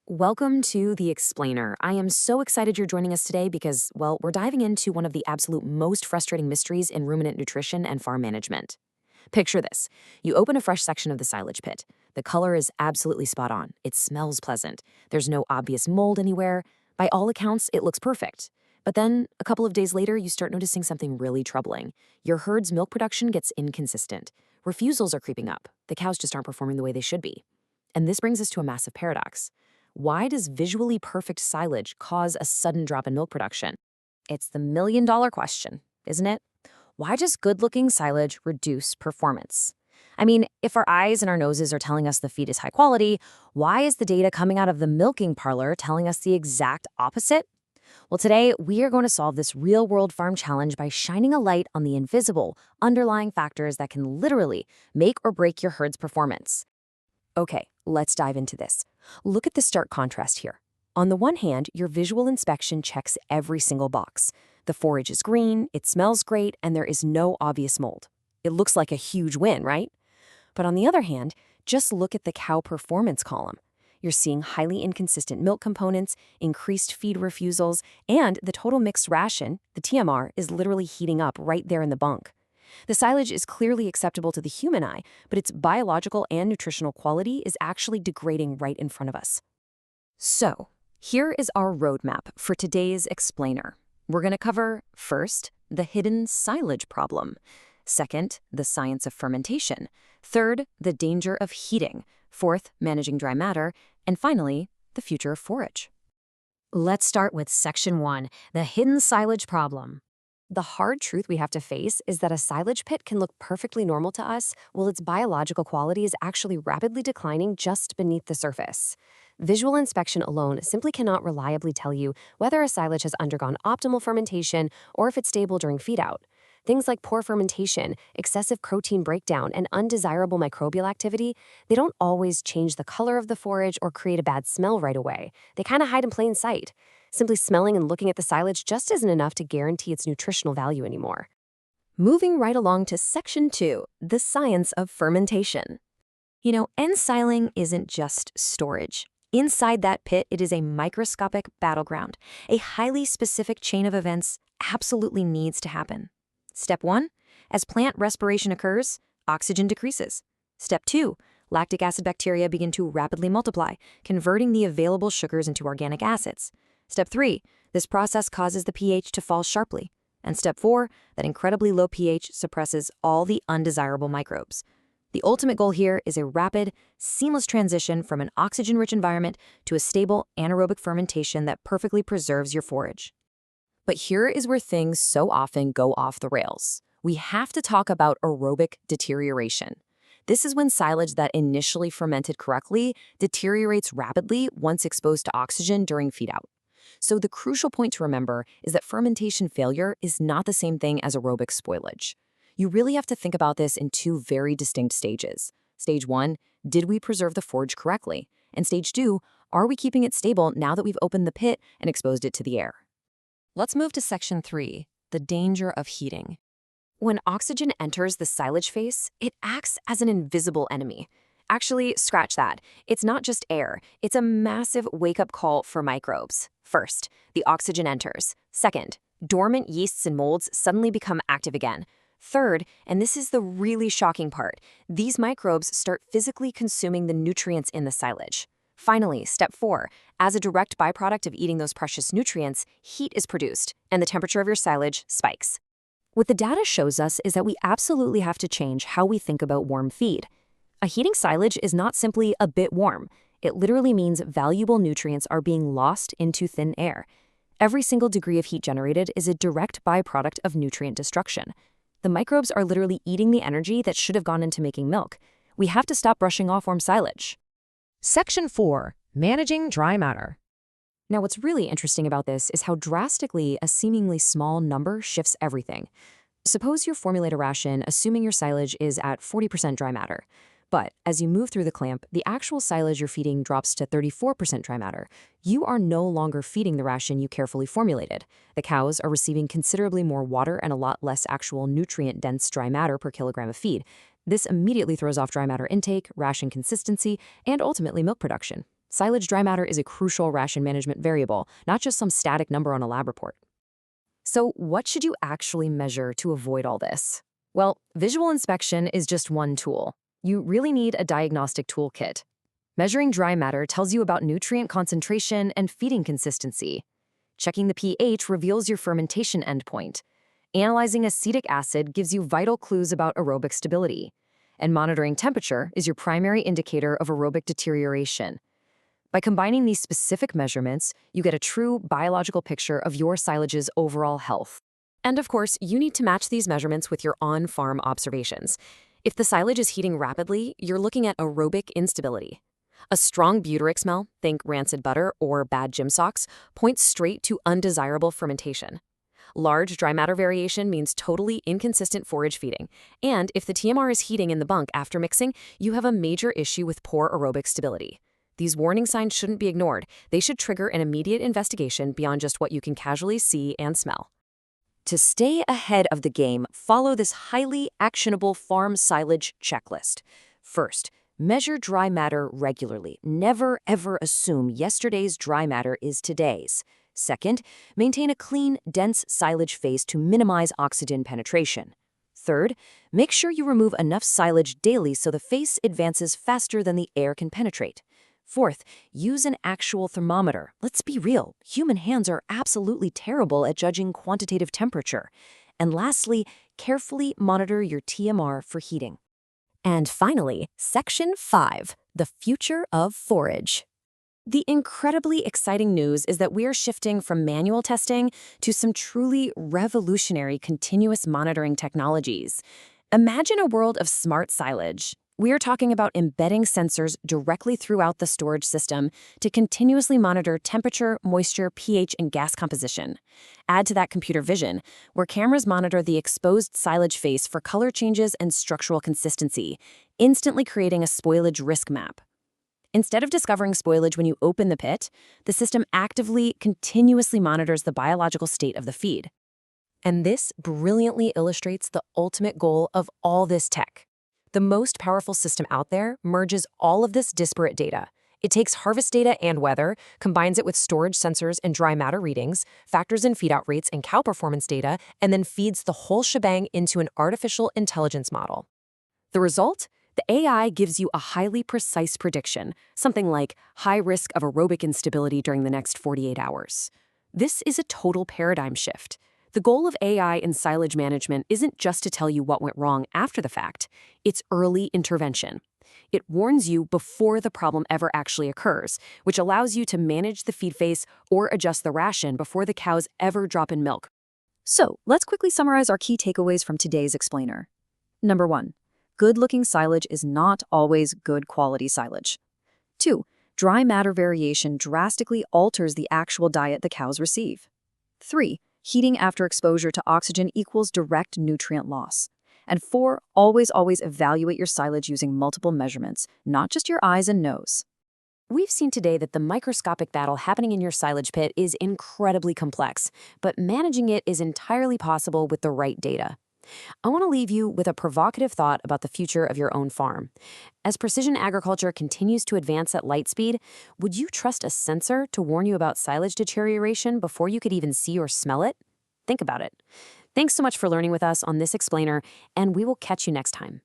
Welcome to The Explainer. I am so excited you're joining us today because, well, we're diving into one of the absolute most frustrating mysteries in ruminant nutrition and farm management. Picture this. You open a fresh section of the silage pit. The color is absolutely spot on. It smells pleasant. There's no obvious mold anywhere. By all accounts, it looks perfect. But then, a couple of days later, you start noticing something really troubling. Your herd's milk production gets inconsistent. Refusals are creeping up. The cows just aren't performing the way they should be. And this brings us to a massive paradox. Why does visually perfect silage cause a sudden drop in milk production? It's the million-dollar question, isn't it? Why does good-looking silage reduce performance? I mean, if our eyes and our noses are telling us the feed is high quality, why is the data coming out of the milking parlor telling us the exact opposite? Well, today, we are going to solve this real-world farm challenge by shining a light on the invisible, underlying factors that can literally make or break your herd's performance. Okay, let's dive into this. Look at the stark contrast here. On the one hand, your visual inspection checks every single box. The forage is green, it smells great, and there is no obvious mold. It looks like a huge win, right? But on the other hand, just look at the cow performance column. You're seeing highly inconsistent milk components, increased feed refusals, and the total mixed ration, the TMR, is literally heating up right there in the bunk. The silage is clearly acceptable to the human eye, but its biological and nutritional quality is actually degrading right in front of us. So, here is our roadmap for today's explainer. We're going to cover, first, the hidden silage problem. Second, the science of fermentation. Third, the danger of heating. Fourth, managing dry matter. And finally, the future of forage. Let's start with Section 1, the hidden silage problem. The hard truth we have to face is that a silage pit can look perfectly normal to us, while its biological quality is actually rapidly declining just beneath the surface. Visual inspection alone simply cannot reliably tell you whether a silage has undergone optimal fermentation or if it's stable during feed-out. Things like poor fermentation, excessive protein breakdown, and undesirable microbial activity, they don't always change the color of the forage or create a bad smell right away. They kind of hide in plain sight. Simply smelling and looking at the silage just isn't enough to guarantee its nutritional value anymore. Moving right along to Section 2, the science of fermentation. Ensiling isn't just storage. Inside that pit, it is a microscopic battleground. A highly specific chain of events absolutely needs to happen. Step 1, as plant respiration occurs, oxygen decreases. Step 2, lactic acid bacteria begin to rapidly multiply, converting the available sugars into organic acids. Step 3, this process causes the pH to fall sharply. And Step 4, that incredibly low pH suppresses all the undesirable microbes. The ultimate goal here is a rapid, seamless transition from an oxygen-rich environment to a stable anaerobic fermentation that perfectly preserves your forage. But here is where things so often go off the rails. We have to talk about aerobic deterioration. This is when silage that initially fermented correctly deteriorates rapidly once exposed to oxygen during feed-out. So the crucial point to remember is that fermentation failure is not the same thing as aerobic spoilage. You really have to think about this in two very distinct stages. Stage 1, did we preserve the forage correctly? And Stage 2, are we keeping it stable now that we've opened the pit and exposed it to the air? Let's move to Section 3, the danger of heating. When oxygen enters the silage face, it acts as an invisible enemy. Actually, scratch that. It's not just air. It's a massive wake-up call for microbes. First, the oxygen enters. Second, dormant yeasts and molds suddenly become active again. Third, and this is the really shocking part, these microbes start physically consuming the nutrients in the silage. Finally, Step 4, as a direct byproduct of eating those precious nutrients, heat is produced, and the temperature of your silage spikes. What the data shows us is that we absolutely have to change how we think about warm feed. A heating silage is not simply a bit warm. It literally means valuable nutrients are being lost into thin air. Every single degree of heat generated is a direct byproduct of nutrient destruction. The microbes are literally eating the energy that should have gone into making milk. We have to stop brushing off warm silage. Section 4, managing dry matter. Now, what's really interesting about this is how drastically a seemingly small number shifts everything. Suppose you formulate a ration assuming your silage is at 40% dry matter. But as you move through the clamp, the actual silage you're feeding drops to 34% dry matter. You are no longer feeding the ration you carefully formulated. The cows are receiving considerably more water and a lot less actual nutrient-dense dry matter per kilogram of feed. This immediately throws off dry matter intake, ration consistency, and ultimately milk production. Silage dry matter is a crucial ration management variable, not just some static number on a lab report. So, what should you actually measure to avoid all this? Well, visual inspection is just one tool. You really need a diagnostic toolkit. Measuring dry matter tells you about nutrient concentration and feeding consistency. Checking the pH reveals your fermentation endpoint. Analyzing acetic acid gives you vital clues about aerobic stability. And monitoring temperature is your primary indicator of aerobic deterioration. By combining these specific measurements, you get a true biological picture of your silage's overall health. And of course, you need to match these measurements with your on-farm observations. If the silage is heating rapidly, you're looking at aerobic instability. A strong butyric smell, think rancid butter or bad gym socks, points straight to undesirable fermentation. Large dry matter variation means totally inconsistent forage feeding. And if the TMR is heating in the bunk after mixing, you have a major issue with poor aerobic stability. These warning signs shouldn't be ignored. They should trigger an immediate investigation beyond just what you can casually see and smell. To stay ahead of the game, follow this highly actionable farm silage checklist. First, measure dry matter regularly. Never, ever assume yesterday's dry matter is today's. Second, maintain a clean, dense silage face to minimize oxygen penetration. Third, make sure you remove enough silage daily so the face advances faster than the air can penetrate. Fourth, use an actual thermometer. Let's be real, human hands are absolutely terrible at judging quantitative temperature. And lastly, carefully monitor your TMR for heating. And finally, Section 5, the future of forage. The incredibly exciting news is that we are shifting from manual testing to some truly revolutionary continuous monitoring technologies. Imagine a world of smart silage. We are talking about embedding sensors directly throughout the storage system to continuously monitor temperature, moisture, pH, and gas composition. Add to that computer vision, where cameras monitor the exposed silage face for color changes and structural consistency, instantly creating a spoilage risk map. Instead of discovering spoilage when you open the pit, the system actively, continuously monitors the biological state of the feed. And this brilliantly illustrates the ultimate goal of all this tech. The most powerful system out there merges all of this disparate data. It takes harvest data and weather, combines it with storage sensors and dry matter readings, factors in feed-out rates and cow performance data, and then feeds the whole shebang into an artificial intelligence model. The result? The AI gives you a highly precise prediction, something like high risk of aerobic instability during the next 48 hours. This is a total paradigm shift. The goal of AI in silage management isn't just to tell you what went wrong after the fact, it's early intervention. It warns you before the problem ever actually occurs, which allows you to manage the feed face or adjust the ration before the cows ever drop in milk. So, let's quickly summarize our key takeaways from today's explainer. Number 1. Good-looking silage is not always good quality silage. 2. Dry matter variation drastically alters the actual diet the cows receive. 3. Heating after exposure to oxygen equals direct nutrient loss. And 4. Always evaluate your silage using multiple measurements, not just your eyes and nose. We've seen today that the microscopic battle happening in your silage pit is incredibly complex, but managing it is entirely possible with the right data. I want to leave you with a provocative thought about the future of your own farm. As precision agriculture continues to advance at light speed, would you trust a sensor to warn you about silage deterioration before you could even see or smell it? Think about it. Thanks so much for learning with us on this explainer, and we will catch you next time.